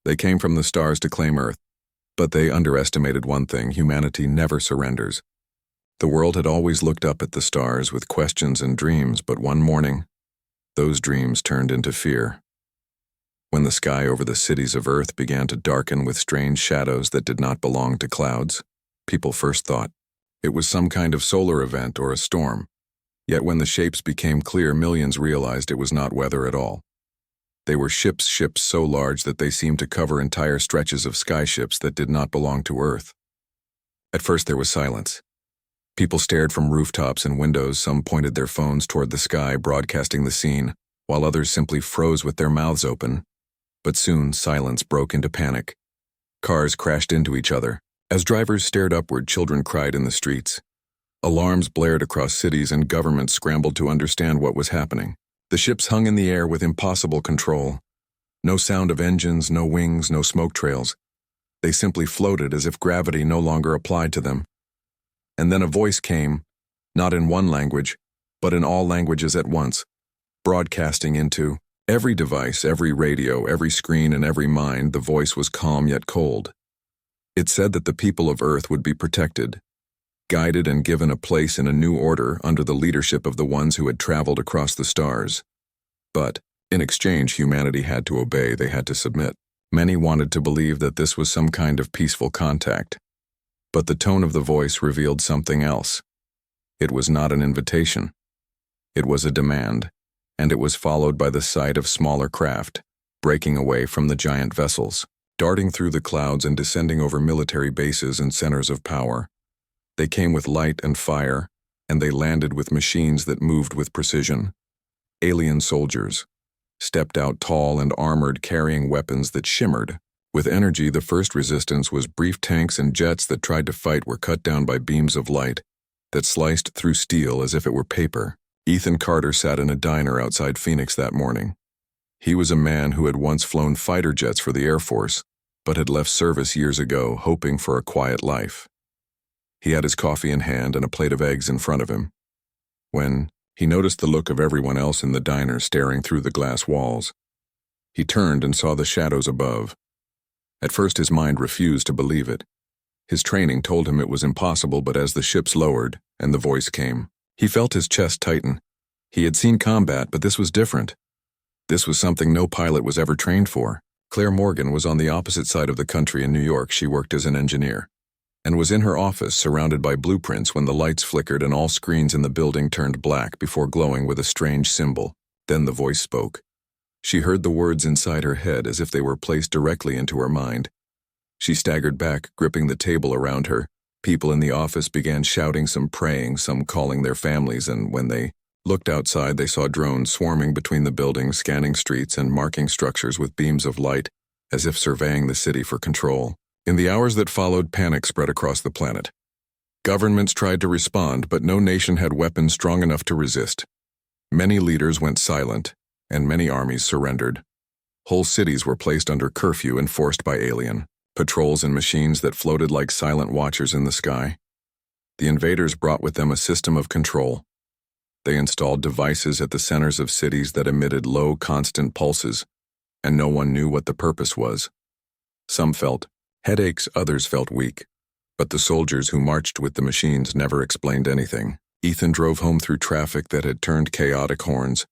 They came from the stars to claim Earth, but they underestimated one thing: humanity never surrenders. The world had always looked up at the stars with questions and dreams, but one morning, those dreams turned into fear. When the sky over the cities of Earth began to darken with strange shadows that did not belong to clouds, people first thought it was some kind of solar event or a storm. Yet when the shapes became clear, millions realized it was not weather at all. They were ships so large that they seemed to cover entire stretches of skyships that did not belong to Earth. At first there was silence. People stared from rooftops and windows. Some pointed their phones toward the sky, broadcasting the scene, while others simply froze with their mouths open. But soon silence broke into panic. Cars crashed into each other. As drivers stared upward, children cried in the streets. Alarms blared across cities and governments scrambled to understand what was happening. The ships hung in the air with impossible control. No sound of engines, no wings, no smoke trails. They simply floated as if gravity no longer applied to them. And then a voice came, not in one language, but in all languages at once, broadcasting into every device, every radio, every screen, and every mind. The voice was calm yet cold. It said that the people of Earth would be protected, guided and given a place in a new order under the leadership of the ones who had traveled across the stars. But, in exchange, humanity had to obey, they had to submit. Many wanted to believe that this was some kind of peaceful contact. But the tone of the voice revealed something else. It was not an invitation. It was a demand, and it was followed by the sight of smaller craft, breaking away from the giant vessels, darting through the clouds and descending over military bases and centers of power. They came with light and fire, and they landed with machines that moved with precision. Alien soldiers stepped out tall and armored, carrying weapons that shimmered with energy. The first resistance was brief. Tanks and jets that tried to fight were cut down by beams of light that sliced through steel as if it were paper. Ethan Carter sat in a diner outside Phoenix that morning. He was a man who had once flown fighter jets for the Air Force, but had left service years ago, hoping for a quiet life. He had his coffee in hand and a plate of eggs in front of him, when he noticed the look of everyone else in the diner staring through the glass walls. He turned and saw the shadows above. At first his mind refused to believe it. His training told him it was impossible, but as the ships lowered and the voice came, he felt his chest tighten. He had seen combat, but this was different. This was something no pilot was ever trained for. Claire Morgan was on the opposite side of the country in New York. She worked as an engineer and was in her office surrounded by blueprints when the lights flickered and all screens in the building turned black before glowing with a strange symbol. Then the voice spoke. She heard the words inside her head as if they were placed directly into her mind. She staggered back, gripping the table around her. People in the office began shouting, some praying, some calling their families, and when they looked outside, they saw drones swarming between the buildings, scanning streets and marking structures with beams of light, as if surveying the city for control. In the hours that followed, panic spread across the planet. Governments tried to respond, but no nation had weapons strong enough to resist. Many leaders went silent, and many armies surrendered. Whole cities were placed under curfew enforced by alien patrols and machines that floated like silent watchers in the sky. The invaders brought with them a system of control. They installed devices at the centers of cities that emitted low, constant pulses, and no one knew what the purpose was. Some felt headaches, others felt weak, but the soldiers who marched with the machines never explained anything. Ethan drove home through traffic that had turned chaotic. Horns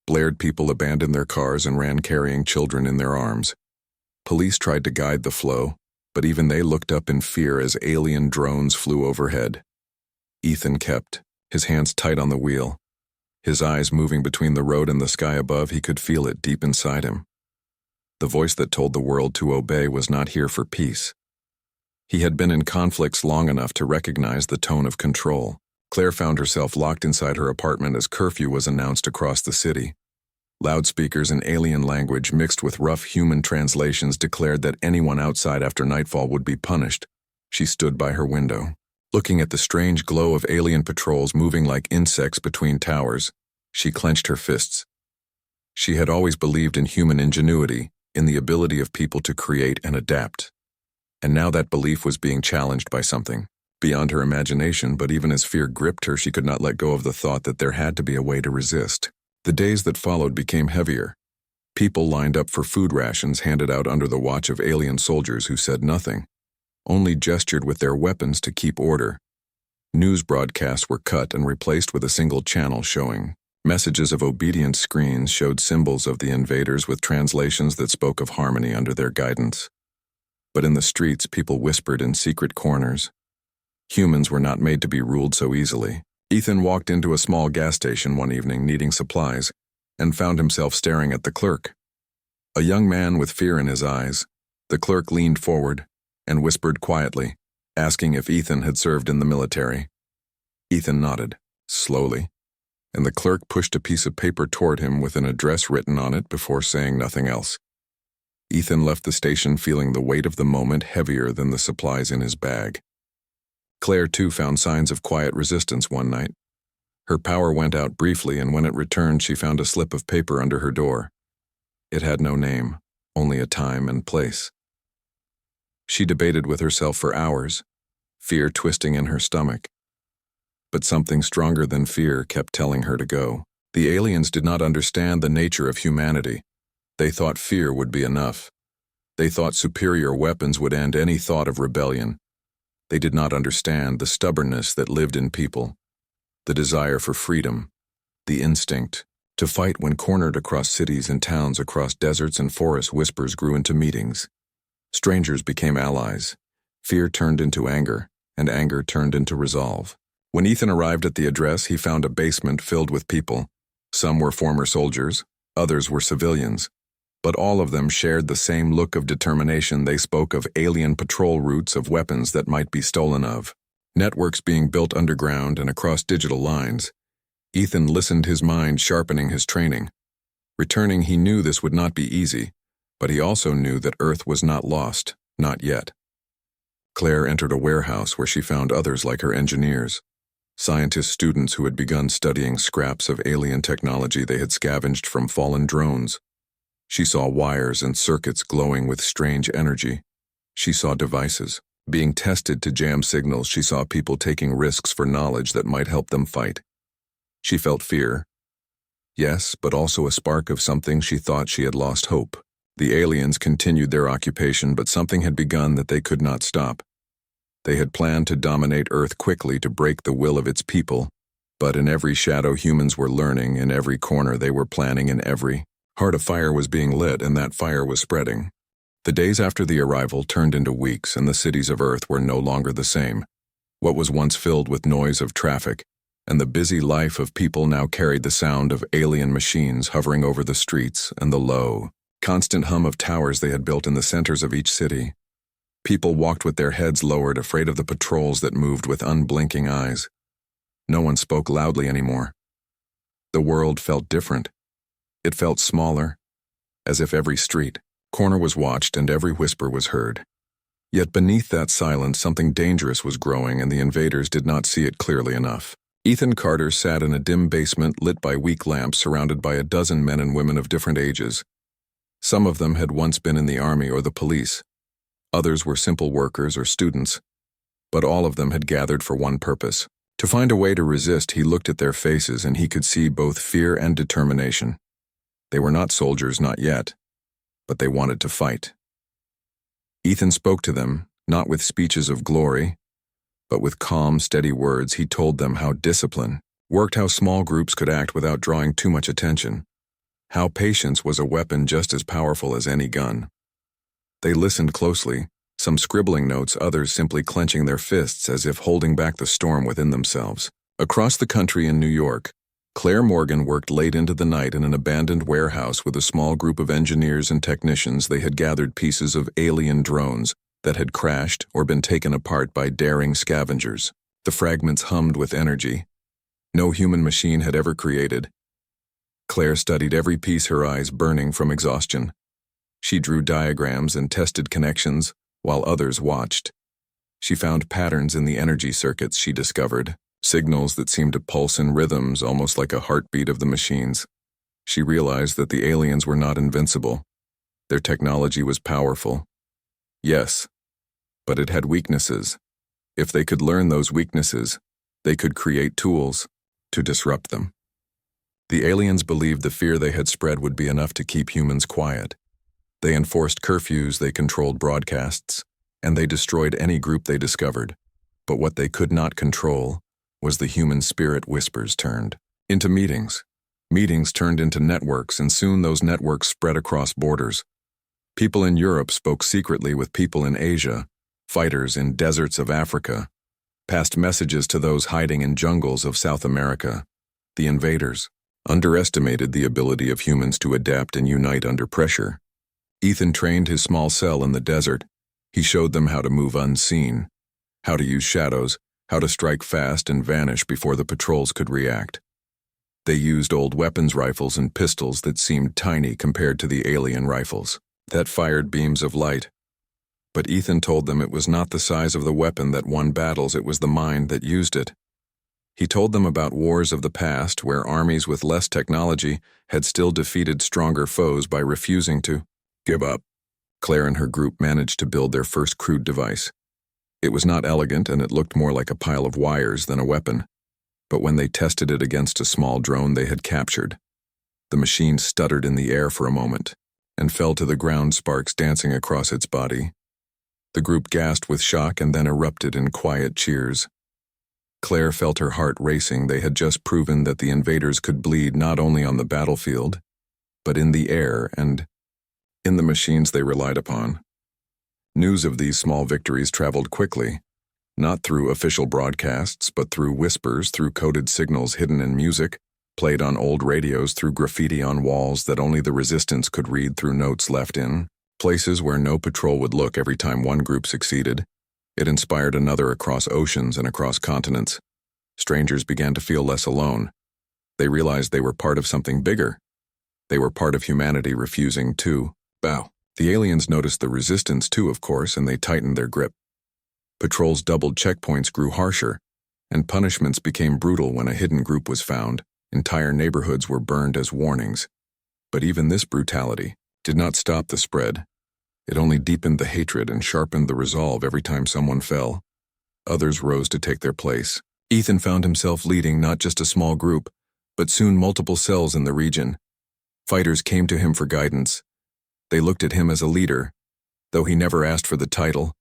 blared, people abandoned their cars and ran carrying children in their arms. Police tried to guide the flow, but even they looked up in fear as alien drones flew overhead. Ethan kept his hands tight on the wheel, his eyes moving between the road and the sky above. He could feel it deep inside him. The voice that told the world to obey was not here for peace. He had been in conflicts long enough to recognize the tone of control. Claire found herself locked inside her apartment as curfew was announced across the city. Loudspeakers in alien language mixed with rough human translations declared that anyone outside after nightfall would be punished. She stood by her window, looking at the strange glow of alien patrols moving like insects between towers. She clenched her fists. She had always believed in human ingenuity, in the ability of people to create and adapt. And now that belief was being challenged by something beyond her imagination, but even as fear gripped her, she could not let go of the thought that there had to be a way to resist. The days that followed became heavier. People lined up for food rations handed out under the watch of alien soldiers who said nothing, only gestured with their weapons to keep order. News broadcasts were cut and replaced with a single channel showing messages of obedience. Screens showed symbols of the invaders with translations that spoke of harmony under their guidance. But in the streets, people whispered in secret corners. Humans were not made to be ruled so easily. Ethan walked into a small gas station one evening needing supplies and found himself staring at the clerk. A young man with fear in his eyes. The clerk leaned forward and whispered quietly, asking if Ethan had served in the military. Ethan nodded, slowly, and the clerk pushed a piece of paper toward him with an address written on it before saying nothing else. Ethan left the station feeling the weight of the moment heavier than the supplies in his bag. Claire, too, found signs of quiet resistance one night. Her power went out briefly, and when it returned, she found a slip of paper under her door. It had no name, only a time and place. She debated with herself for hours, fear twisting in her stomach. But something stronger than fear kept telling her to go. The aliens did not understand the nature of humanity. They thought fear would be enough. They thought superior weapons would end any thought of rebellion. They did not understand the stubbornness that lived in people, the desire for freedom, the instinct to fight when cornered. Across cities and towns, across deserts and forests, whispers grew into meetings. Strangers became allies. Fear turned into anger, and anger turned into resolve. When Ethan arrived at the address, he found a basement filled with people. Some were former soldiers, others were civilians, but all of them shared the same look of determination. They spoke of alien patrol routes, of weapons that might be stolen, of networks being built underground and across digital lines. Ethan listened, his mind sharpening his training. Returning, he knew this would not be easy, but he also knew that Earth was not lost, not yet. Claire entered a warehouse where she found others like her, engineers, scientist students who had begun studying scraps of alien technology they had scavenged from fallen drones. She saw wires and circuits glowing with strange energy. She saw devices being tested to jam signals. She saw people taking risks for knowledge that might help them fight. She felt fear. Yes, but also a spark of something. She thought she had lost hope. The aliens continued their occupation, but something had begun that they could not stop. They had planned to dominate Earth quickly, to break the will of its people. But in every shadow, humans were learning. In every corner, they were planning. In every heart, a fire was being lit, and that fire was spreading. The days after the arrival turned into weeks, and the cities of Earth were no longer the same. What was once filled with noise of traffic and the busy life of people now carried the sound of alien machines hovering over the streets and the low, constant hum of towers they had built in the centers of each city. People walked with their heads lowered, afraid of the patrols that moved with unblinking eyes. No one spoke loudly anymore. The world felt different. It felt smaller, as if every street, corner was watched and every whisper was heard. Yet beneath that silence, something dangerous was growing, and the invaders did not see it clearly enough. Ethan Carter sat in a dim basement lit by weak lamps, surrounded by a dozen men and women of different ages. Some of them had once been in the army or the police. Others were simple workers or students. But all of them had gathered for one purpose: to find a way to resist. He looked at their faces, and he could see both fear and determination. They were not soldiers, not yet, but they wanted to fight. Ethan spoke to them, not with speeches of glory, but with calm, steady words. He told them how discipline worked, how small groups could act without drawing too much attention, how patience was a weapon just as powerful as any gun. They listened closely, some scribbling notes, others simply clenching their fists as if holding back the storm within themselves. Across the country in New York, Claire Morgan worked late into the night in an abandoned warehouse with a small group of engineers and technicians. They had gathered pieces of alien drones that had crashed or been taken apart by daring scavengers. The fragments hummed with energy no human machine had ever created. Claire studied every piece, her eyes burning from exhaustion. She drew diagrams and tested connections while others watched. She found patterns in the energy circuits she discovered, signals that seemed to pulse in rhythms almost like a heartbeat of the machines. She realized that the aliens were not invincible. Their technology was powerful. Yes, but it had weaknesses. If they could learn those weaknesses, they could create tools to disrupt them. The aliens believed the fear they had spread would be enough to keep humans quiet. They enforced curfews, they controlled broadcasts, and they destroyed any group they discovered. But what they could not control was the human spirit. Whispers turned into meetings. Meetings turned into networks, and soon those networks spread across borders. People in Europe spoke secretly with people in Asia, fighters in deserts of Africa, passed messages to those hiding in jungles of South America. The invaders underestimated the ability of humans to adapt and unite under pressure. Ethan trained his small cell in the desert. He showed them how to move unseen, how to use shadows, how to strike fast and vanish before the patrols could react. They used old weapons rifles and pistols that seemed tiny compared to the alien rifles that fired beams of light. But Ethan told them it was not the size of the weapon that won battles, it was the mind that used it. He told them about wars of the past where armies with less technology had still defeated stronger foes by refusing to give up. Claire and her group managed to build their first crude device. It was not elegant, and it looked more like a pile of wires than a weapon. But when they tested it against a small drone they had captured, the machine stuttered in the air for a moment and fell to the ground, sparks dancing across its body. The group gasped with shock and then erupted in quiet cheers. Claire felt her heart racing. They had just proven that the invaders could bleed not only on the battlefield, but in the air and in the machines they relied upon. News of these small victories traveled quickly, not through official broadcasts, but through whispers, through coded signals hidden in music, played on old radios, through graffiti on walls that only the resistance could read, through notes left in places where no patrol would look. Every time one group succeeded, it inspired another across oceans and across continents. Strangers began to feel less alone. They realized they were part of something bigger. They were part of humanity refusing to bow. The aliens noticed the resistance too, of course, and they tightened their grip. Patrols doubled, checkpoints grew harsher, and punishments became brutal. When a hidden group was found, entire neighborhoods were burned as warnings. But even this brutality did not stop the spread. It only deepened the hatred and sharpened the resolve. Every time someone fell, others rose to take their place. Ethan found himself leading not just a small group, but soon multiple cells in the region. Fighters came to him for guidance. They looked at him as a leader. Though he never asked for the title,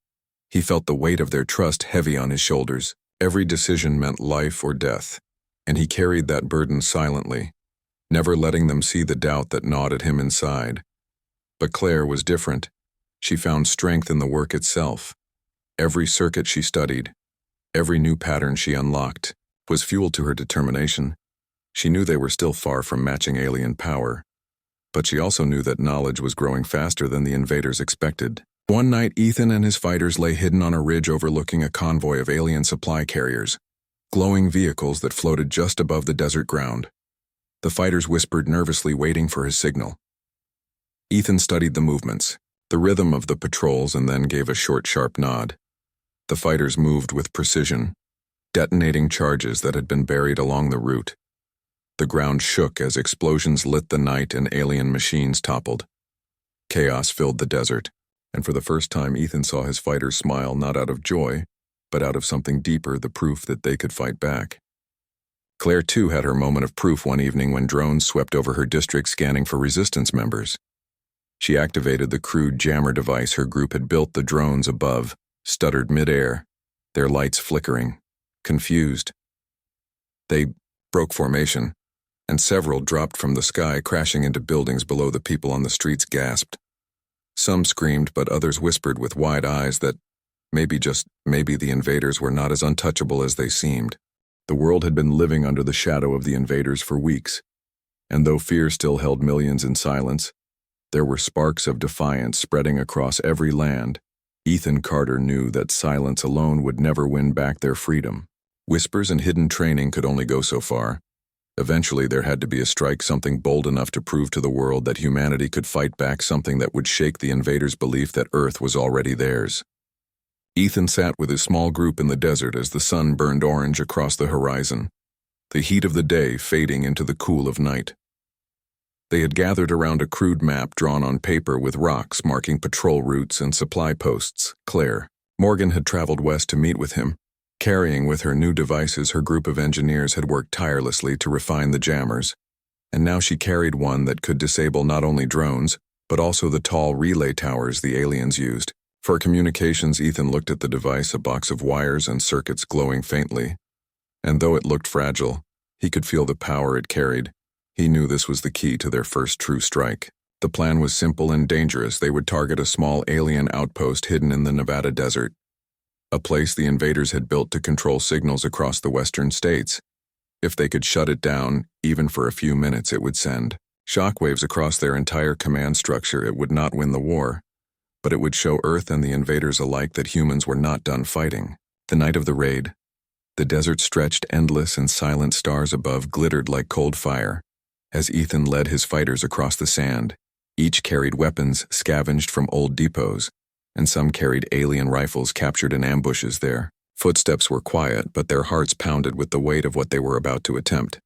he felt the weight of their trust heavy on his shoulders. Every decision meant life or death, and he carried that burden silently, never letting them see the doubt that gnawed at him inside. But Claire was different. She found strength in the work itself. Every circuit she studied, every new pattern she unlocked, was fuel to her determination. She knew they were still far from matching alien power, but she also knew that knowledge was growing faster than the invaders expected. One night, Ethan and his fighters lay hidden on a ridge overlooking a convoy of alien supply carriers, glowing vehicles that floated just above the desert ground. The fighters whispered nervously, waiting for his signal. Ethan studied the movements, the rhythm of the patrols, and then gave a short, sharp nod. The fighters moved with precision, detonating charges that had been buried along the route. The ground shook as explosions lit the night and alien machines toppled. Chaos filled the desert, and for the first time Ethan saw his fighters smile, not out of joy, but out of something deeper, the proof that they could fight back. Claire too had her moment of proof one evening when drones swept over her district scanning for resistance members. She activated the crude jammer device her group had built. The drones above stuttered mid-air, their lights flickering, confused. They broke formation, and several dropped from the sky, crashing into buildings below. The people on the streets gasped. Some screamed, but others whispered with wide eyes that maybe, just maybe, the invaders were not as untouchable as they seemed. The world had been living under the shadow of the invaders for weeks, and though fear still held millions in silence, there were sparks of defiance spreading across every land. Ethan Carter knew that silence alone would never win back their freedom. Whispers and hidden training could only go so far. Eventually there had to be a strike, something bold enough to prove to the world that humanity could fight back, something that would shake the invaders' belief that Earth was already theirs. Ethan sat with his small group in the desert as the sun burned orange across the horizon, the heat of the day fading into the cool of night. They had gathered around a crude map drawn on paper with rocks marking patrol routes and supply posts. Claire Morgan had traveled west to meet with him. Carrying with her new devices, her group of engineers had worked tirelessly to refine the jammers, And now she carried one that could disable not only drones, but also the tall relay towers the aliens used. For communications, Ethan looked at the device, a box of wires and circuits glowing faintly. And though it looked fragile, he could feel the power it carried. He knew this was the key to their first true strike. The plan was simple and dangerous. They would target a small alien outpost hidden in the Nevada desert, a place the invaders had built to control signals across the western states. If they could shut it down, even for a few minutes, it would send shockwaves across their entire command structure. It would not win the war, but it would show Earth and the invaders alike that humans were not done fighting. The night of the raid, the desert stretched endless and silent. Stars above glittered like cold fire as Ethan led his fighters across the sand. Each carried weapons scavenged from old depots, and some carried alien rifles captured in ambushes there. Footsteps were quiet, but their hearts pounded with the weight of what they were about to attempt.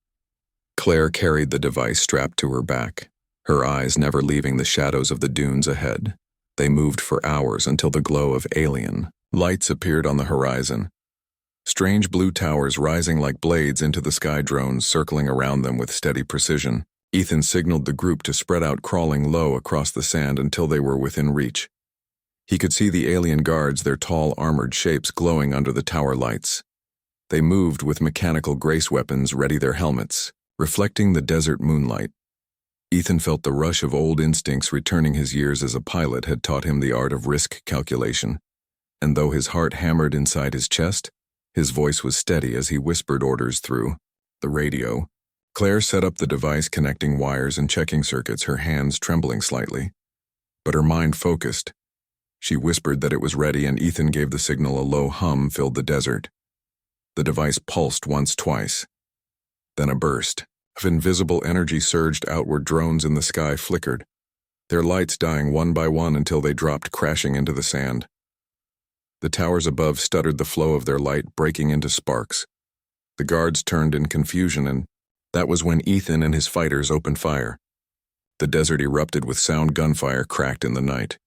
Claire carried the device strapped to her back, her eyes never leaving the shadows of the dunes ahead. They moved for hours until the glow of alien lights appeared on the horizon. Strange blue towers rising like blades into the sky, drones circling around them with steady precision. Ethan signaled the group to spread out, crawling low across the sand until they were within reach. He could see the alien guards, their tall armored shapes glowing under the tower lights. They moved with mechanical grace weapons, ready, their helmets reflecting the desert moonlight. Ethan felt the rush of old instincts returning. His years as a pilot had taught him the art of risk calculation, and though his heart hammered inside his chest, his voice was steady as he whispered orders through the radio. Claire set up the device, connecting wires and checking circuits, her hands trembling slightly. But her mind focused. She whispered that it was ready, and Ethan gave the signal. A low hum filled the desert. The device pulsed once, twice. Then a burst of invisible energy surged outward. Drones in the sky flickered, their lights dying one by one until they dropped crashing into the sand. The towers above stuttered, the flow of their light breaking into sparks. The guards turned in confusion, and that was when Ethan and his fighters opened fire. The desert erupted with sound. Gunfire cracked in the night.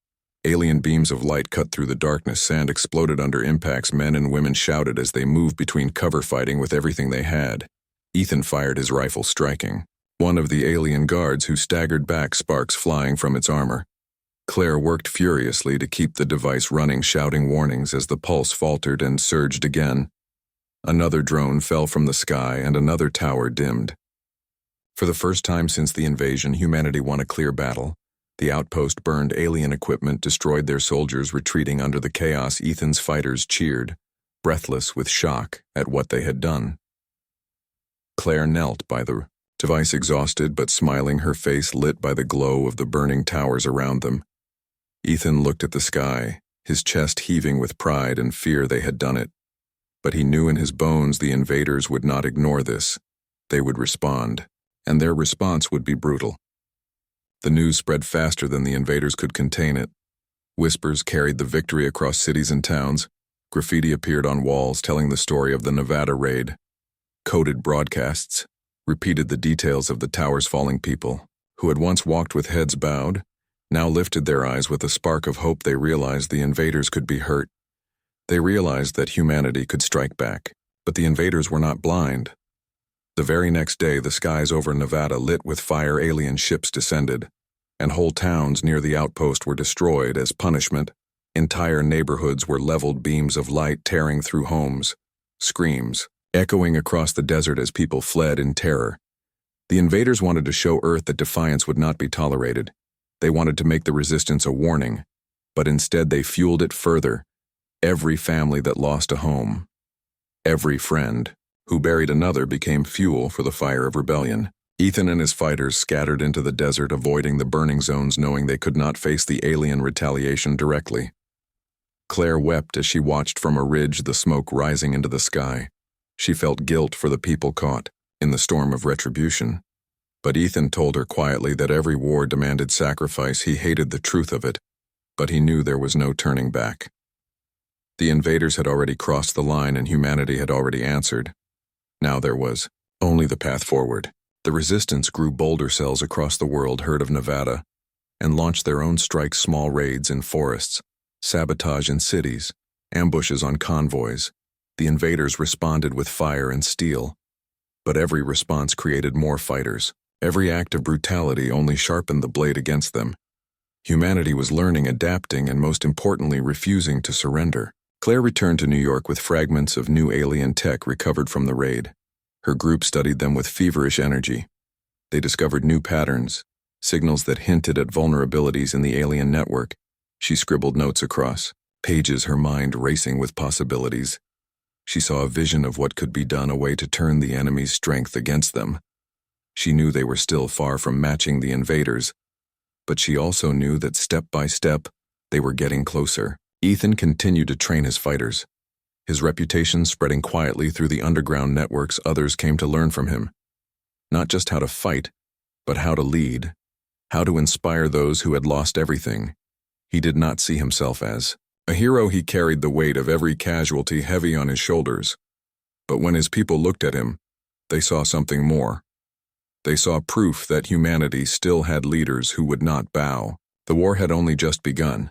Alien beams of light cut through the darkness. Sand exploded under impacts. Men and women shouted as they moved between cover, fighting with everything they had. Ethan fired his rifle, striking one of the alien guards, who staggered back, sparks flying from its armor. Claire worked furiously to keep the device running, shouting warnings as the pulse faltered and surged again. Another drone fell from the sky, and another tower dimmed. For the first time since the invasion, humanity won a clear battle. The outpost burned alien equipment, destroyed their soldiers, retreating under the chaos. Ethan's fighters cheered, breathless with shock at what they had done. Claire knelt by the device, exhausted but smiling, her face lit by the glow of the burning towers around them. Ethan looked at the sky, his chest heaving with pride and fear. They had done it. But he knew in his bones the invaders would not ignore this. They would respond, and their response would be brutal. The news spread faster than the invaders could contain it. Whispers carried the victory across cities and towns. Graffiti appeared on walls telling the story of the Nevada raid. Coded broadcasts repeated the details of the towers falling. People who had once walked with heads bowed now lifted their eyes with a spark of hope. They realized the invaders could be hurt. They realized that humanity could strike back, but the invaders were not blind. The very next day, the skies over Nevada lit with fire. Alien ships descended, and whole towns near the outpost were destroyed as punishment. Entire neighborhoods were leveled, beams of light tearing through homes, screams echoing across the desert as people fled in terror. The invaders wanted to show Earth that defiance would not be tolerated. They wanted to make the resistance a warning, but instead they fueled it further. Every family that lost a home, every friend who buried another, became fuel for the fire of rebellion. Ethan and his fighters scattered into the desert, avoiding the burning zones, knowing they could not face the alien retaliation directly. Claire wept as she watched from a ridge, the smoke rising into the sky. She felt guilt for the people caught in the storm of retribution. But Ethan told her quietly that every war demanded sacrifice. He hated the truth of it, but he knew there was no turning back. The invaders had already crossed the line, and humanity had already answered. Now there was only the path forward. The resistance grew. Boulder cells across the world heard of Nevada and launched their own strikes, small raids in forests, sabotage in cities, ambushes on convoys. The invaders responded with fire and steel, but every response created more fighters, Every act of brutality only sharpened the blade against them. Humanity was learning, adapting, and most importantly, refusing to surrender. Claire returned to New York with fragments of new alien tech recovered from the raid. Her group studied them with feverish energy. They discovered new patterns, signals that hinted at vulnerabilities in the alien network. She scribbled notes across pages, her mind racing with possibilities. She saw a vision of what could be done, a way to turn the enemy's strength against them. She knew they were still far from matching the invaders, but she also knew that step by step, they were getting closer. Ethan continued to train his fighters. His reputation spreading quietly through the underground networks, others came to learn from him. Not just how to fight, but how to lead, how to inspire those who had lost everything. He did not see himself as a hero. He carried the weight of every casualty heavy on his shoulders. But when his people looked at him, they saw something more. They saw proof that humanity still had leaders who would not bow. The war had only just begun.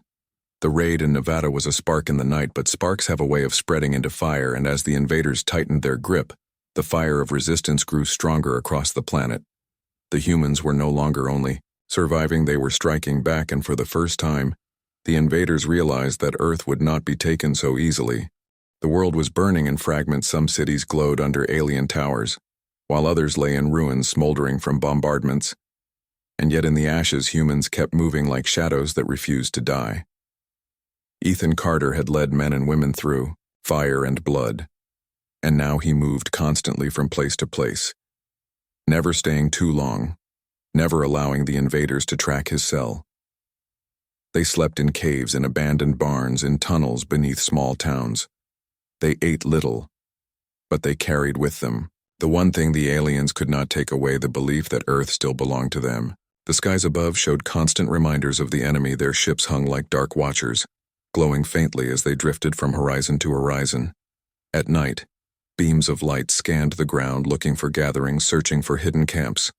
The raid in Nevada was a spark in the night, but sparks have a way of spreading into fire, and as the invaders tightened their grip, the fire of resistance grew stronger across the planet. The humans were no longer only surviving, they were striking back, and for the first time, the invaders realized that Earth would not be taken so easily. The world was burning in fragments. Some cities glowed under alien towers, while others lay in ruins smoldering from bombardments. And yet in the ashes, humans kept moving like shadows that refused to die. Ethan Carter had led men and women through fire and blood, and now he moved constantly from place to place, never staying too long, never allowing the invaders to track his cell. They slept in caves, in abandoned barns, in tunnels beneath small towns. They ate little, but they carried with them the one thing the aliens could not take away: the belief that Earth still belonged to them. The skies above showed constant reminders of the enemy. Their ships hung like dark watchers, glowing faintly as they drifted from horizon to horizon. At night, beams of light scanned the ground, looking for gatherings, searching for hidden camps.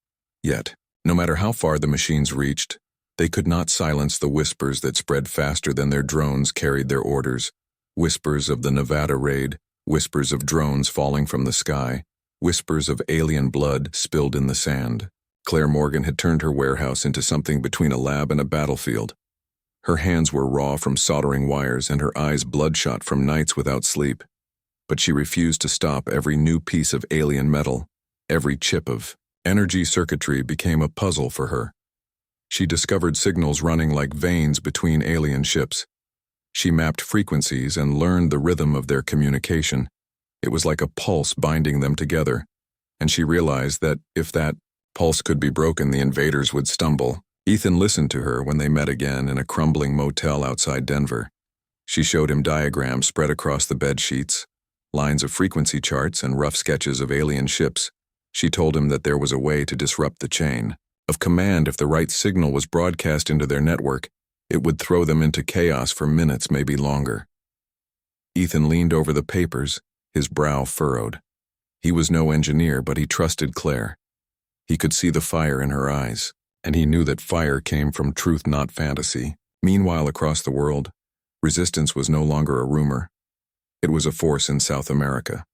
Yet, no matter how far the machines reached, they could not silence the whispers that spread faster than their drones carried their orders. Whispers of the Nevada raid, whispers of drones falling from the sky, whispers of alien blood spilled in the sand. Claire Morgan had turned her warehouse into something between a lab and a battlefield. Her hands were raw from soldering wires and her eyes bloodshot from nights without sleep. But she refused to stop. Every new piece of alien metal, every chip of energy circuitry became a puzzle for her. She discovered signals running like veins between alien ships. She mapped frequencies and learned the rhythm of their communication. It was like a pulse binding them together, and she realized that if that pulse could be broken, the invaders would stumble. Ethan listened to her when they met again in a crumbling motel outside Denver. She showed him diagrams spread across the bed sheets, lines of frequency charts and rough sketches of alien ships. She told him that there was a way to disrupt the chain of command. If the right signal was broadcast into their network, it would throw them into chaos for minutes, maybe longer. Ethan leaned over the papers, his brow furrowed. He was no engineer, but he trusted Claire. He could see the fire in her eyes, and he knew that fire came from truth, not fantasy. Meanwhile, across the world, resistance was no longer a rumor. It was a force in South America.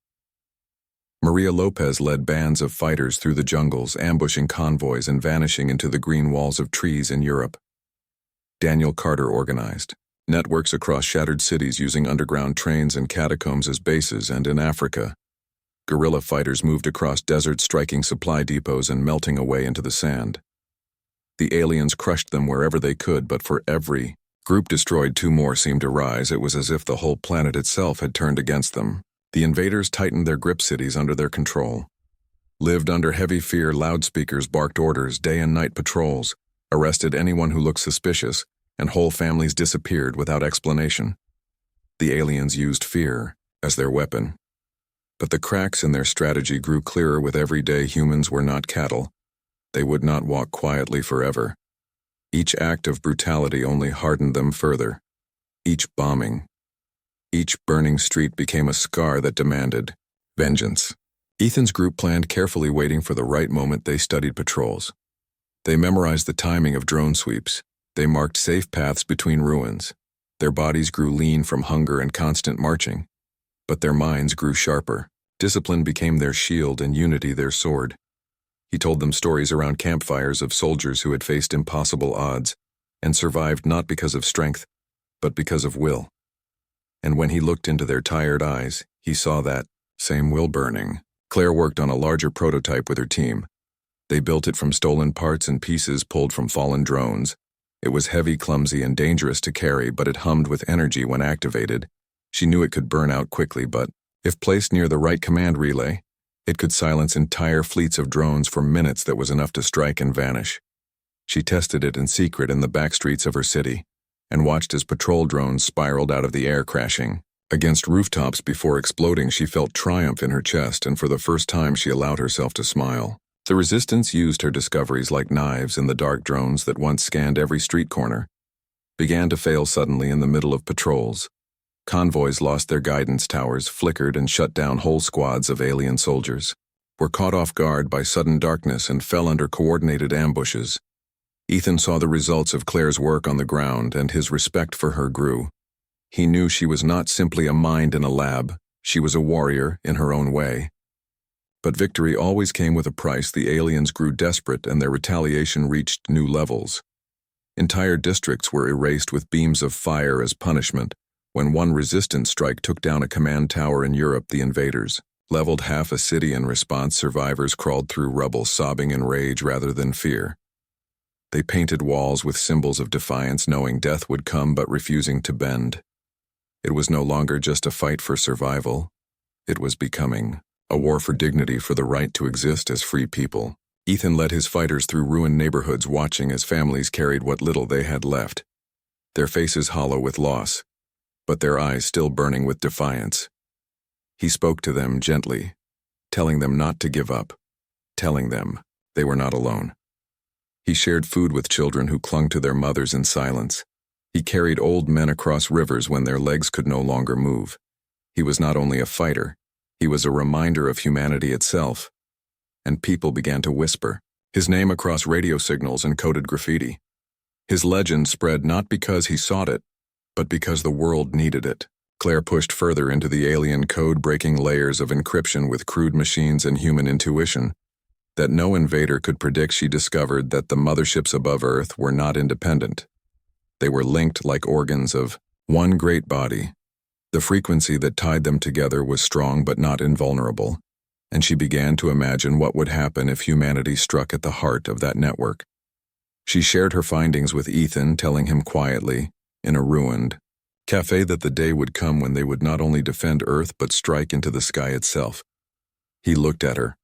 Maria Lopez led bands of fighters through the jungles, ambushing convoys and vanishing into the green walls of trees in Europe. Daniel Carter organized networks across shattered cities using underground trains and catacombs as bases, and in Africa, guerrilla fighters moved across deserts, striking supply depots and melting away into the sand. The aliens crushed them wherever they could, but for every group destroyed, two more seemed to rise. It was as if the whole planet itself had turned against them. The invaders tightened their grip, cities under their control lived under heavy fear. Loudspeakers barked orders, day and night patrols arrested anyone who looked suspicious, and whole families disappeared without explanation. The aliens used fear as their weapon. But the cracks in their strategy grew clearer with every day. Humans were not cattle. They would not walk quietly forever. Each act of brutality only hardened them further. Each bombing, each burning street became a scar that demanded vengeance. Ethan's group planned carefully, waiting for the right moment. They studied patrols. They memorized the timing of drone sweeps. They marked safe paths between ruins. Their bodies grew lean from hunger and constant marching, but their minds grew sharper. Discipline became their shield and unity their sword. He told them stories around campfires of soldiers who had faced impossible odds and survived not because of strength, but because of will. And when he looked into their tired eyes, he saw that same will burning. Claire worked on a larger prototype with her team. They built it from stolen parts and pieces pulled from fallen drones. It was heavy, clumsy, and dangerous to carry, but it hummed with energy when activated. She knew it could burn out quickly, but if placed near the right command relay, it could silence entire fleets of drones for minutes that was enough to strike and vanish. She tested it in secret in the back streets of her city and watched as patrol drones spiraled out of the air, crashing against rooftops before exploding. She felt triumph in her chest, and for the first time she allowed herself to smile. The resistance used her discoveries like knives, and the dark drones that once scanned every street corner began to fail suddenly in the middle of patrols. Convoys lost their guidance towers, flickered, and shut down whole squads of alien soldiers, were caught off guard by sudden darkness and fell under coordinated ambushes. Ethan saw the results of Claire's work on the ground, and his respect for her grew. He knew she was not simply a mind in a lab, she was a warrior in her own way. But victory always came with a price. The aliens grew desperate, and their retaliation reached new levels. Entire districts were erased with beams of fire as punishment. When one resistance strike took down a command tower in Europe, the invaders leveled half a city. In response, survivors crawled through rubble, sobbing in rage rather than fear. They painted walls with symbols of defiance, knowing death would come but refusing to bend. It was no longer just a fight for survival. It was becoming a war for dignity, for the right to exist as free people. Ethan led his fighters through ruined neighborhoods, watching as families carried what little they had left, their faces hollow with loss, but their eyes still burning with defiance. He spoke to them gently, telling them not to give up, telling them they were not alone. He shared food with children who clung to their mothers in silence. He carried old men across rivers when their legs could no longer move. He was not only a fighter, he was a reminder of humanity itself. And people began to whisper his name across radio signals and coded graffiti. His legend spread not because he sought it, but because the world needed it. Claire pushed further into the alien code, breaking layers of encryption with crude machines and human intuition that no invader could predict. She discovered that the motherships above Earth were not independent. They were linked like organs of one great body. The frequency that tied them together was strong but not invulnerable, and she began to imagine what would happen if humanity struck at the heart of that network. She shared her findings with Ethan, telling him quietly, in a ruined cafe, that the day would come when they would not only defend Earth but strike into the sky itself. He looked at her,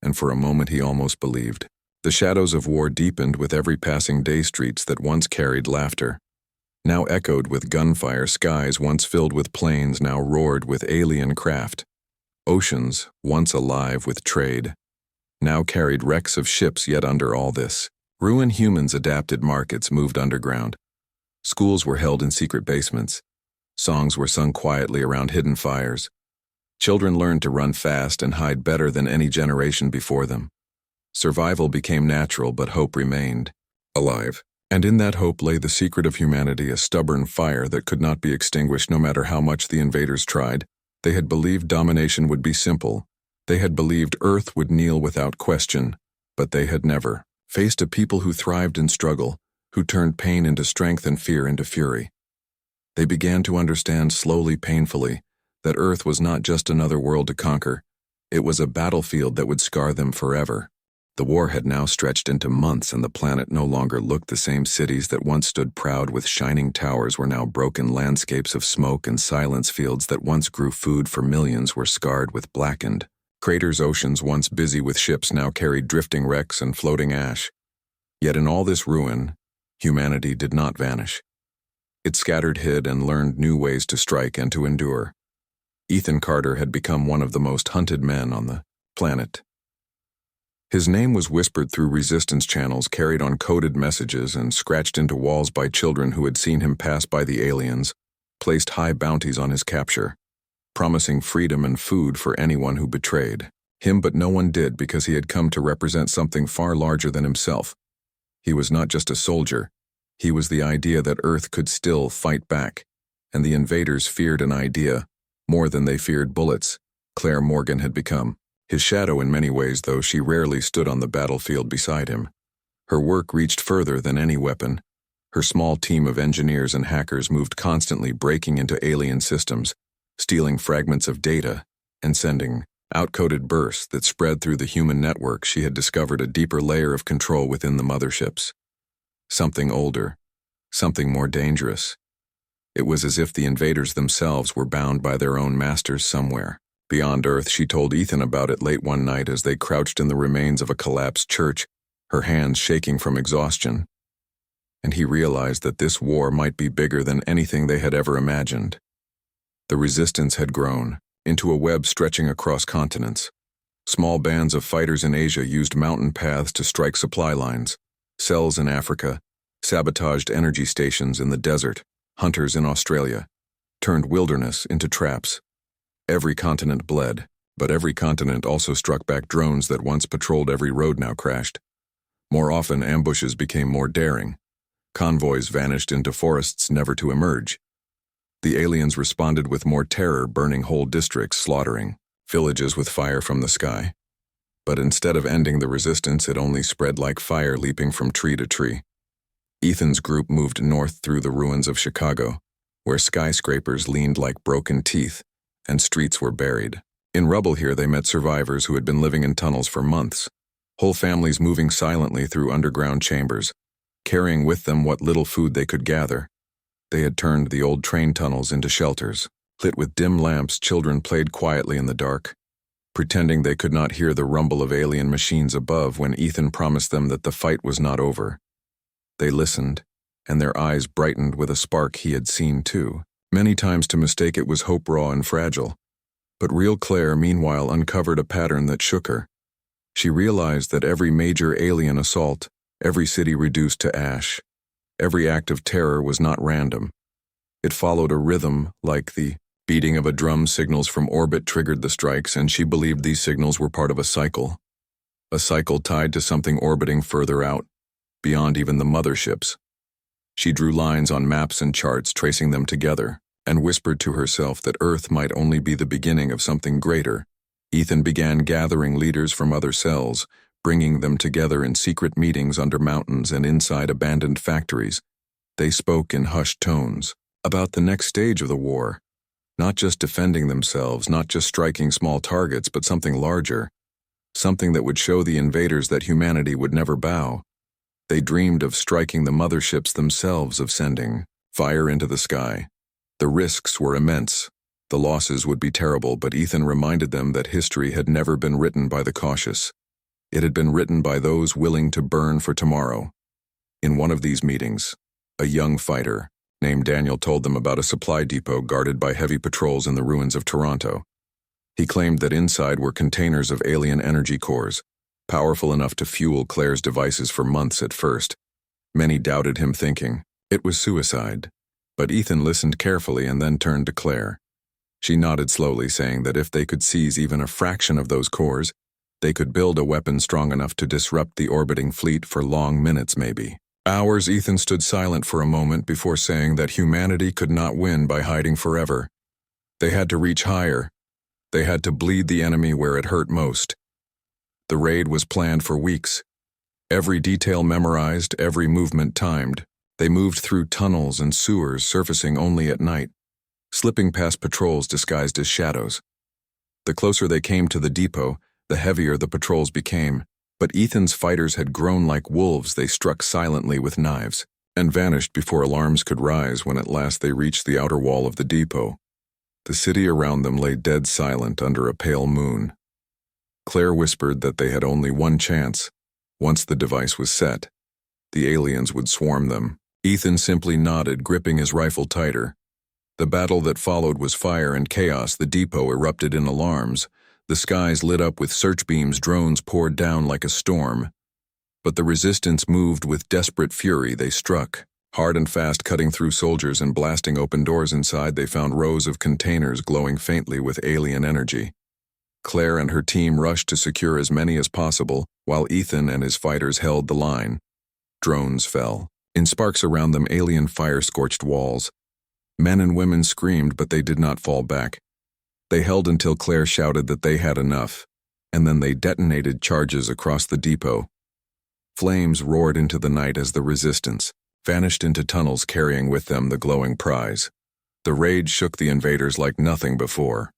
and for a moment he almost believed. The shadows of war deepened with every passing day. Streets that once carried laughter now echoed with gunfire. Skies once filled with planes now roared with alien craft. Oceans, once alive with trade, now carried wrecks of ships. Yet under all this ruin, humans adapted. Markets moved underground. Schools were held in secret basements. Songs were sung quietly around hidden fires. Children learned to run fast and hide better than any generation before them. Survival became natural, but hope remained alive. And in that hope lay the secret of humanity, a stubborn fire that could not be extinguished no matter how much the invaders tried. They had believed domination would be simple. They had believed Earth would kneel without question, but they had never faced a people who thrived in struggle, who turned pain into strength and fear into fury. They began to understand slowly, painfully, that Earth was not just another world to conquer. It was a battlefield that would scar them forever. The war had now stretched into months, and the planet no longer looked the same. Cities that once stood proud with shining towers were now broken landscapes of smoke and silence. Fields that once grew food for millions were scarred with blackened craters. Oceans once busy with ships now carried drifting wrecks and floating ash. Yet in all this ruin, humanity did not vanish. It scattered, hid, and learned new ways to strike and to endure. Ethan Carter had become one of the most hunted men on the planet. His name was whispered through resistance channels, carried on coded messages, and scratched into walls by children who had seen him pass by. The aliens placed high bounties on his capture, promising freedom and food for anyone who betrayed him, but no one did, because he had come to represent something far larger than himself. He was not just a soldier. He was the idea that Earth could still fight back, and the invaders feared an idea more than they feared bullets. Claire Morgan had become His shadow in many ways, though she rarely stood on the battlefield beside him. Her work reached further than any weapon. Her small team of engineers and hackers moved constantly, breaking into alien systems, stealing fragments of data, and sending out-coded bursts that spread through the human network. She had discovered a deeper layer of control within the motherships. Something older, something more dangerous. It was as if the invaders themselves were bound by their own masters somewhere. Beyond Earth, she told Ethan about it late one night as they crouched in the remains of a collapsed church, her hands shaking from exhaustion. And he realized that this war might be bigger than anything they had ever imagined. The resistance had grown into a web stretching across continents. Small bands of fighters in Asia used mountain paths to strike supply lines. Cells in Africa sabotaged energy stations in the desert. Hunters in Australia turned wilderness into traps. Every continent bled, but every continent also struck back. Drones that once patrolled every road now crashed. More often, ambushes became more daring. Convoys vanished into forests never to emerge. The aliens responded with more terror, burning whole districts, slaughtering villages with fire from the sky. But instead of ending the resistance, it only spread like fire leaping from tree to tree. Ethan's group moved north through the ruins of Chicago, where skyscrapers leaned like broken teeth and streets were buried. In rubble here, they met survivors who had been living in tunnels for months, whole families moving silently through underground chambers, carrying with them what little food they could gather. They had turned the old train tunnels into shelters. Lit with dim lamps, children played quietly in the dark, pretending they could not hear the rumble of alien machines above when Ethan promised them that the fight was not over. They listened, and their eyes brightened with a spark he had seen too. Many times to mistake it was hope, raw and fragile. But real Claire, meanwhile, uncovered a pattern that shook her. She realized that every major alien assault, every city reduced to ash, every act of terror was not random. It followed a rhythm, like the beating of a drum. Signals from orbit triggered the strikes, and she believed these signals were part of a cycle tied to something orbiting further out, beyond even the motherships. She drew lines on maps and charts, tracing them together, and whispered to herself that Earth might only be the beginning of something greater. Ethan began gathering leaders from other cells, bringing them together in secret meetings under mountains and inside abandoned factories. They spoke in hushed tones about the next stage of the war, not just defending themselves, not just striking small targets, but something larger, something that would show the invaders that humanity would never bow. They dreamed of striking the motherships themselves, of sending fire into the sky. The risks were immense. The losses would be terrible, but Ethan reminded them that history had never been written by the cautious. It had been written by those willing to burn for tomorrow. In one of these meetings, a young fighter named Daniel told them about a supply depot guarded by heavy patrols in the ruins of Toronto. He claimed that inside were containers of alien energy cores, powerful enough to fuel Claire's devices for months at first. Many doubted him, thinking it was suicide. But Ethan listened carefully and then turned to Claire. She nodded slowly, saying that if they could seize even a fraction of those cores, they could build a weapon strong enough to disrupt the orbiting fleet for long minutes, maybe hours. Ethan stood silent for a moment before saying that humanity could not win by hiding forever. They had to reach higher. They had to bleed the enemy where it hurt most. The raid was planned for weeks. Every detail memorized, every movement timed. They moved through tunnels and sewers, surfacing only at night, slipping past patrols disguised as shadows. The closer they came to the depot, the heavier the patrols became. But Ethan's fighters had grown like wolves. They struck silently with knives and vanished before alarms could rise. When at last they reached the outer wall of the depot, the city around them lay dead silent under a pale moon. Claire whispered that they had only one chance. Once the device was set, the aliens would swarm them. Ethan simply nodded, gripping his rifle tighter. The battle that followed was fire and chaos. The depot erupted in alarms. The skies lit up with search beams. Drones poured down like a storm. But the resistance moved with desperate fury. They struck, hard and fast, cutting through soldiers and blasting open doors. Inside, they found rows of containers glowing faintly with alien energy. Claire and her team rushed to secure as many as possible, while Ethan and his fighters held the line. Drones fell. In sparks around them, alien fire scorched walls. Men and women screamed, but they did not fall back. They held until Claire shouted that they had enough, and then they detonated charges across the depot. Flames roared into the night as the resistance vanished into tunnels carrying with them the glowing prize. The rage shook the invaders like nothing before.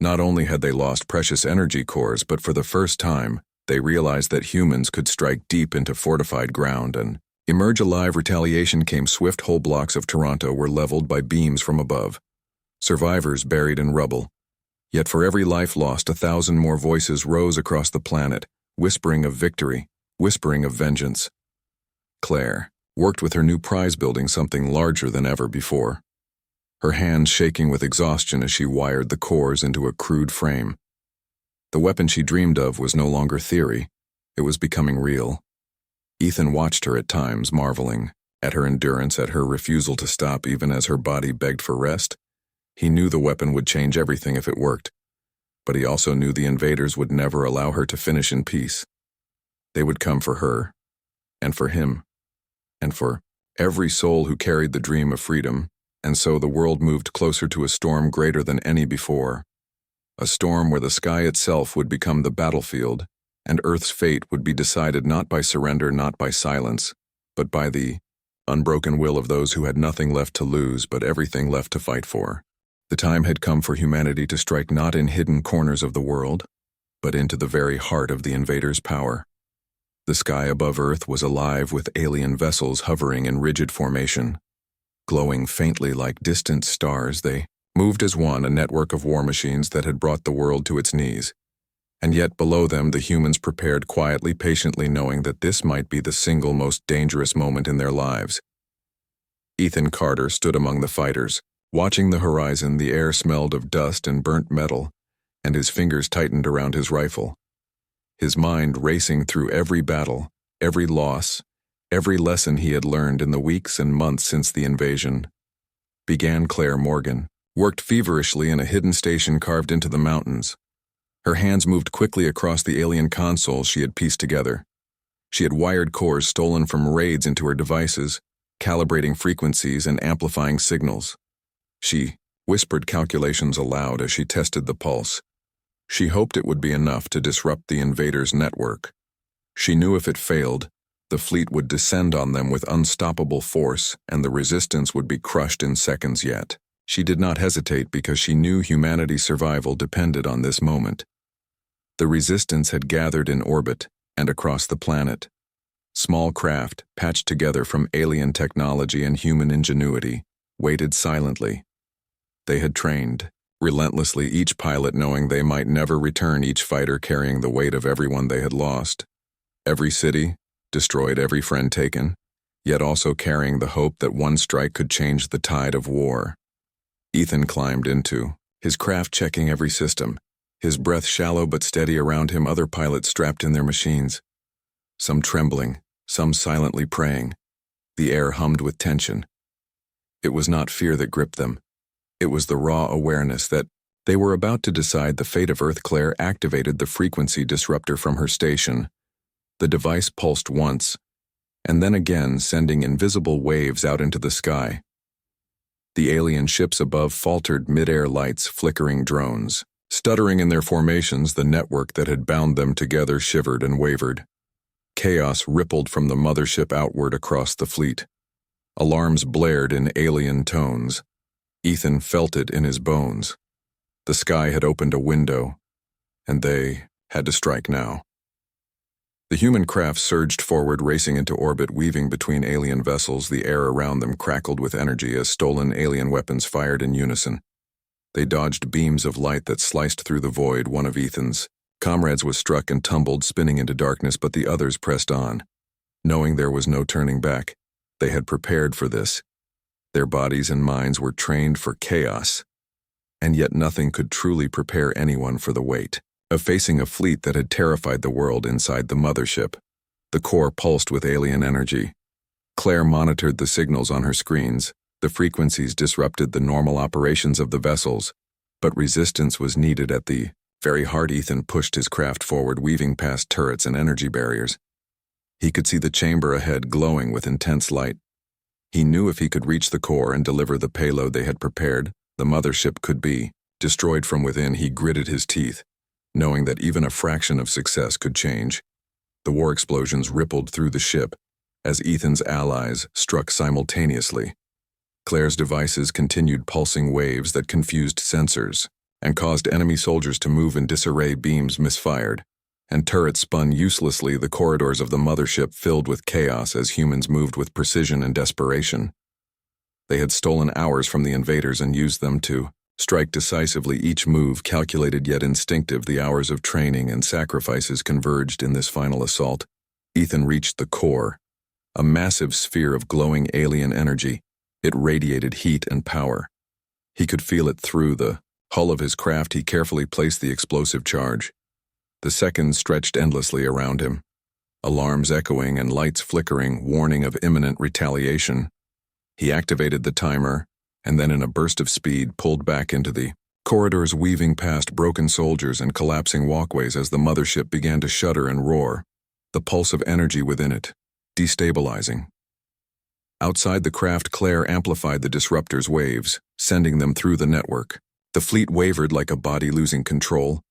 Not only had they lost precious energy cores, but for the first time, they realized that humans could strike deep into fortified ground and emerge alive. Retaliation came swift. Whole blocks of Toronto were leveled by beams from above. Survivors buried in rubble. Yet for every life lost, 1,000 more voices rose across the planet, whispering of victory, whispering of vengeance. Claire worked with her new prize, building something larger than ever before. Her hands shaking with exhaustion as she wired the cores into a crude frame. The weapon she dreamed of was no longer theory. It was becoming real. Ethan watched her at times, marveling at her endurance, at her refusal to stop even as her body begged for rest. He knew the weapon would change everything if it worked, but he also knew the invaders would never allow her to finish in peace. They would come for her, and for him, and for every soul who carried the dream of freedom, and so the world moved closer to a storm greater than any before. A storm where the sky itself would become the battlefield, and Earth's fate would be decided not by surrender, not by silence, but by the unbroken will of those who had nothing left to lose but everything left to fight for. The time had come for humanity to strike not in hidden corners of the world, but into the very heart of the invaders' power. The sky above Earth was alive with alien vessels hovering in rigid formation. Glowing faintly like distant stars, they moved as one, a network of war machines that had brought the world to its knees. And yet below them the humans prepared quietly, patiently, knowing that this might be the single most dangerous moment in their lives. Ethan Carter stood among the fighters. Watching the horizon, the air smelled of dust and burnt metal, and his fingers tightened around his rifle. His mind racing through every battle, every loss, every lesson he had learned in the weeks and months since the invasion. Began Claire Morgan, worked feverishly in a hidden station carved into the mountains. Her hands moved quickly across the alien consoles she had pieced together. She had wired cores stolen from raids into her devices, calibrating frequencies and amplifying signals. She whispered calculations aloud as she tested the pulse. She hoped it would be enough to disrupt the invaders' network. She knew if it failed, the fleet would descend on them with unstoppable force, and the resistance would be crushed in seconds. Yet she did not hesitate because she knew humanity's survival depended on this moment. The resistance had gathered in orbit and across the planet. Small craft, patched together from alien technology and human ingenuity, waited silently. They had trained relentlessly, each pilot knowing they might never return, each fighter carrying the weight of everyone they had lost. Every city, destroyed, every friend taken, yet also carrying the hope that one strike could change the tide of war. Ethan climbed into his craft, checking every system, his breath shallow but steady around him, other pilots strapped in their machines. Some trembling, some silently praying. The air hummed with tension. It was not fear that gripped them. It was the raw awareness that they were about to decide the fate of Earth. Claire activated the frequency disruptor from her station. The device pulsed once, and then again, sending invisible waves out into the sky. The alien ships above faltered, mid-air lights, flickering drones. Stuttering in their formations, the network that had bound them together shivered and wavered. Chaos rippled from the mothership outward across the fleet. Alarms blared in alien tones. Ethan felt it in his bones. The sky had opened a window, and they had to strike now. The human craft surged forward, racing into orbit, weaving between alien vessels. The air around them crackled with energy as stolen alien weapons fired in unison. They dodged beams of light that sliced through the void. One of Ethan's comrades was struck and tumbled, spinning into darkness, but the others pressed on. Knowing there was no turning back, they had prepared for this. Their bodies and minds were trained for chaos, and yet nothing could truly prepare anyone for the weight of facing a fleet that had terrified the world. Inside the mothership, the core pulsed with alien energy. Claire monitored the signals on her screens. The frequencies disrupted the normal operations of the vessels, but resistance was needed at the very heart. Ethan pushed his craft forward, weaving past turrets and energy barriers. He could see the chamber ahead glowing with intense light. He knew if he could reach the core and deliver the payload they had prepared, the mothership could be destroyed from within. He gritted his teeth. knowing that even a fraction of success could change. The war explosions rippled through the ship as Ethan's allies struck simultaneously. Claire's devices continued pulsing waves that confused sensors and caused enemy soldiers to move in disarray. Beams misfired, and turrets spun uselessly. The corridors of the mothership filled with chaos as humans moved with precision and desperation. They had stolen hours from the invaders and used them to strike decisively, each move calculated yet instinctive. The hours of training and sacrifices converged in this final assault. Ethan reached the core, a massive sphere of glowing alien energy. It radiated heat and power. He could feel it through the hull of his craft. He carefully placed the explosive charge. The seconds stretched endlessly around him, alarms echoing and lights flickering, warning of imminent retaliation. He activated the timer, and then in a burst of speed pulled back into the corridors, weaving past broken soldiers and collapsing walkways as the mothership began to shudder and roar, the pulse of energy within it destabilizing. Outside the craft, Claire amplified the disruptor's waves, sending them through the network. The fleet wavered like a body losing control.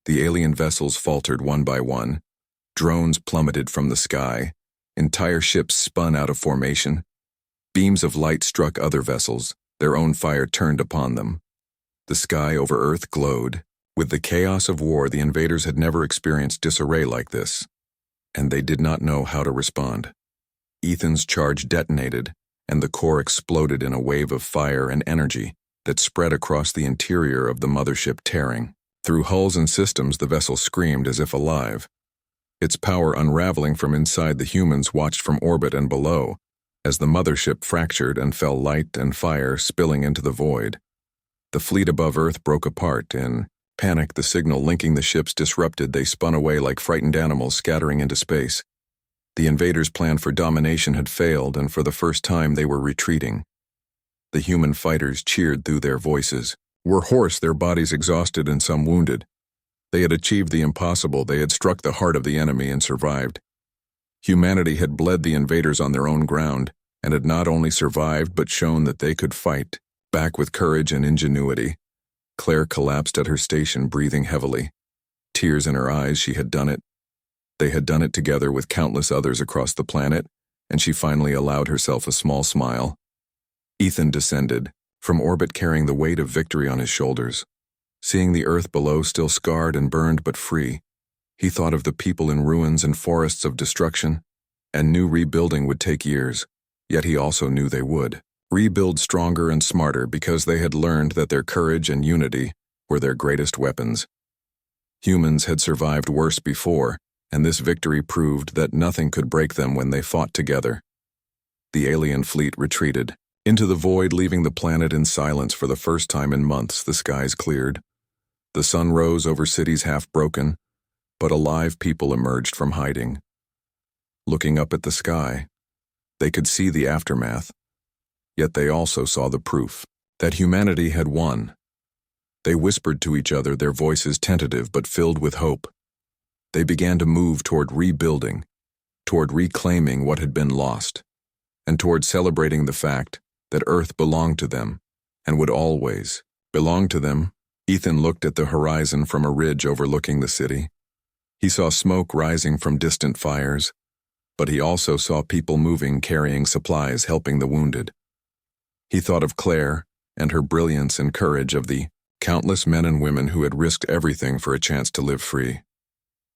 The alien vessels faltered one by one. Drones plummeted from the sky. Entire ships spun out of formation. Beams of light struck other vessels. Their own fire turned upon them. The sky over Earth glowed. With the chaos of war, the invaders had never experienced disarray like this, and they did not know how to respond. Ethan's charge detonated, and the core exploded in a wave of fire and energy that spread across the interior of the mothership, tearing through hulls and systems. The vessel screamed as if alive, its power unraveling from inside. The humans watched from orbit and below as the mothership fractured and fell, light and fire spilling into the void. The fleet above Earth broke apart. In panic, the signal linking the ships disrupted. They spun away like frightened animals scattering into space. The invaders' plan for domination had failed, and for the first time they were retreating. The human fighters cheered through their voices, were hoarse, their bodies exhausted and some wounded. They had achieved the impossible. They had struck the heart of the enemy and survived. Humanity had bled the invaders on their own ground, and had not only survived but shown that they could fight back with courage and ingenuity. Claire collapsed at her station, breathing heavily. Tears in her eyes. She had done it. They had done it together with countless others across the planet, and she finally allowed herself a small smile. Ethan descended from orbit, carrying the weight of victory on his shoulders. Seeing the Earth below still scarred and burned but free, he thought of the people in ruins and forests of destruction, and knew rebuilding would take years, yet he also knew they would rebuild stronger and smarter because they had learned that their courage and unity were their greatest weapons. Humans had survived worse before, and this victory proved that nothing could break them when they fought together. The alien fleet retreated into the void, leaving the planet in silence. For the first time in months, the skies cleared. The sun rose over cities half broken, but alive. People emerged from hiding. Looking up at the sky, they could see the aftermath, yet they also saw the proof that humanity had won. They whispered to each other, their voices tentative but filled with hope. They began to move toward rebuilding, toward reclaiming what had been lost, and toward celebrating the fact that Earth belonged to them and would always belong to them. Ethan looked at the horizon from a ridge overlooking the city. He saw smoke rising from distant fires, but he also saw people moving, carrying supplies, helping the wounded. He thought of Claire and her brilliance and courage, of the countless men and women who had risked everything for a chance to live free.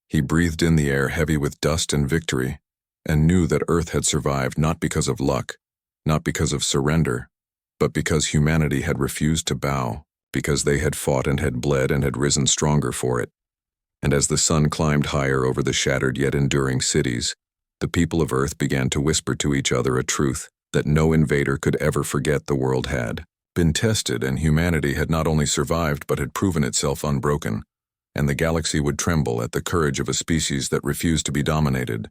He breathed in the air heavy with dust and victory, and knew that Earth had survived not because of luck, not because of surrender, but because humanity had refused to bow, because they had fought and had bled and had risen stronger for it. And as the sun climbed higher over the shattered yet enduring cities, the people of Earth began to whisper to each other a truth that no invader could ever forget. The world had been tested, and humanity had not only survived but had proven itself unbroken, and the galaxy would tremble at the courage of a species that refused to be dominated.